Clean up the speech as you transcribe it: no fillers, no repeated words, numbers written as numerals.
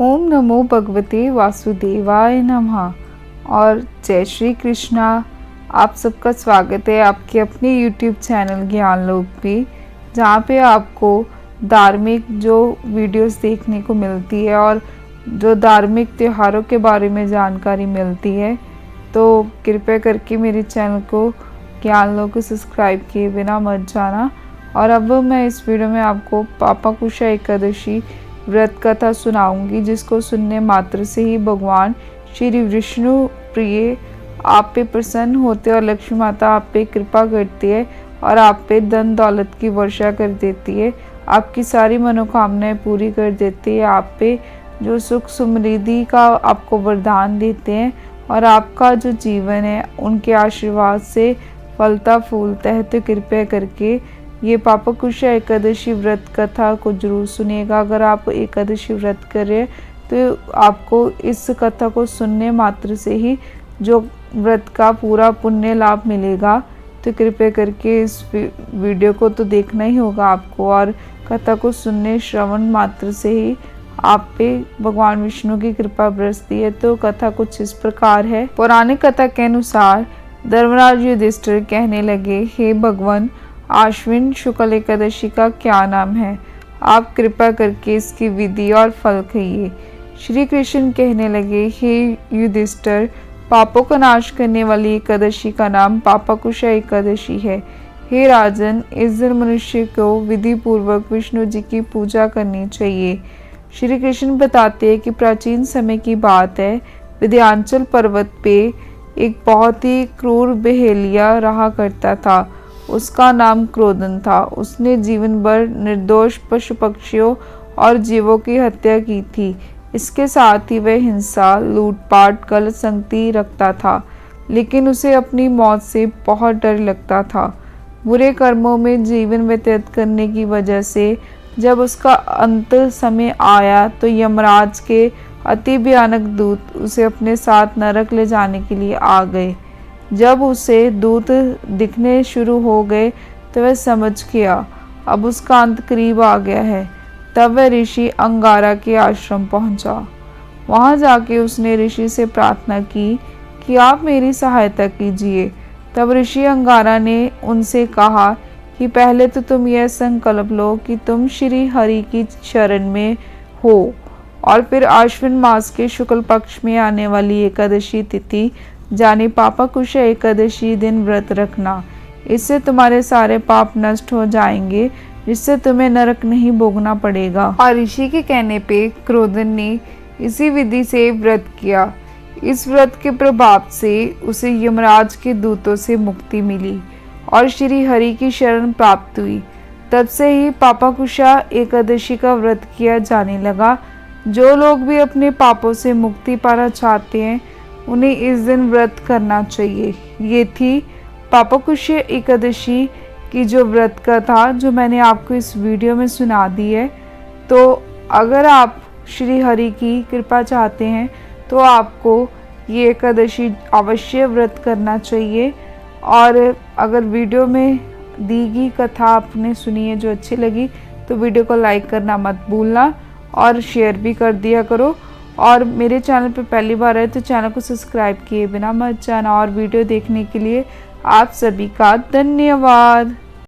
ओम नमो भगवते वासुदेवाय नमः और जय श्री कृष्णा। आप सबका स्वागत है आपके अपने YouTube चैनल ज्ञानलोक पे, जहाँ पे आपको धार्मिक जो वीडियोस देखने को मिलती है और जो धार्मिक त्योहारों के बारे में जानकारी मिलती है। तो कृपया करके मेरे चैनल को ज्ञानलोक को सब्सक्राइब किए बिना मत जाना। और अब मैं इस वीडियो में आपको पापाकुशा एकादशी व्रत कथा सुनाऊंगी, जिसको सुनने मात्र से ही भगवान श्री विष्णु प्रिय आप पे प्रसन्न होते और लक्ष्मी माता आप पे कृपा करती है और आप पे धन दौलत की वर्षा कर देती है, आपकी सारी मनोकामनाएं पूरी कर देती है, आप पे जो सुख समृद्धि का आपको वरदान देते हैं और आपका जो जीवन है उनके आशीर्वाद से फलता फूलता है। तो कृपया करके ये पापाकुशा एकादशी व्रत कथा को जरूर सुनिएगा। अगर आप एकादशी व्रत कर रहे हैं तो आपको इस कथा को सुनने मात्र से ही जो व्रत का पूरा पुण्य लाभ मिलेगा। तो कृपया करके इस वीडियो को तो देखना ही होगा आपको, और कथा को सुनने श्रवण मात्र से ही आप पे भगवान विष्णु की कृपा बरसती है। तो कथा कुछ इस प्रकार है। पौराणिक कथा के अनुसार धर्मराज युधिष्ठिर कहने लगे, हे भगवान, आश्विन शुक्ल एकादशी का क्या नाम है? आप कृपा करके इसकी विधि और फल कहिए। श्री कृष्ण कहने लगे, हे युधिष्ठिर, पापों का नाश करने वाली एकादशी का नाम पापाकुशा एकादशी है। हे राजन, इस दिन मनुष्य को विधि पूर्वक विष्णु जी की पूजा करनी चाहिए। श्री कृष्ण बताते हैं कि प्राचीन समय की बात है, विंध्याचल पर्वत पे एक बहुत ही क्रूर बहेलिया रहा करता था। उसका नाम क्रोधन था। उसने जीवन भर निर्दोष पशु पक्षियों और जीवों की हत्या की थी। इसके साथ ही वह हिंसा, लूटपाट, गलत संगति रखता था, लेकिन उसे अपनी मौत से बहुत डर लगता था। बुरे कर्मों में जीवन व्यतीत करने की वजह से जब उसका अंत समय आया तो यमराज के अति भयानक दूत उसे अपने साथ नरक ले जाने के लिए आ गए। जब उसे दूत दिखने शुरू हो गए तो वह समझ गया अब उसका अंत करीब आ गया है। तब वह ऋषि अंगारा के आश्रम पहुंचा। वहां जाके उसने ऋषि से प्रार्थना की कि आप मेरी सहायता कीजिए। तब ऋषि अंगारा ने उनसे कहा कि पहले तो तुम यह संकल्प लो कि तुम श्री हरि की शरण में हो, और फिर आश्विन मास के शुक्ल पक्ष में आने वाली एकादशी तिथि जाने पापाकुशा एकादशी दिन व्रत रखना। इससे तुम्हारे सारे पाप नष्ट हो जाएंगे, जिससे तुम्हें नरक नहीं भोगना पड़ेगा। और ऋषि के कहने पे क्रोधन ने इसी विधि से व्रत किया। इस व्रत के प्रभाव से उसे यमराज के दूतों से मुक्ति मिली और श्री हरि की शरण प्राप्त हुई। तब से ही पापाकुशा एकादशी का व्रत किया जाने लगा। जो लोग भी अपने पापों से मुक्ति पाना चाहते हैं उन्हें इस दिन व्रत करना चाहिए। ये थी पापाकुशा एकादशी की जो व्रत कथा जो मैंने आपको इस वीडियो में सुना दी है। तो अगर आप श्री हरि की कृपा चाहते हैं तो आपको ये एकादशी अवश्य व्रत करना चाहिए। और अगर वीडियो में दी गई कथा आपने सुनी है जो अच्छी लगी तो वीडियो को लाइक करना मत भूलना और शेयर भी कर दिया करो। और मेरे चैनल पर पहली बार है तो चैनल को सब्सक्राइब किए बिना मत जाना। और वीडियो देखने के लिए आप सभी का धन्यवाद।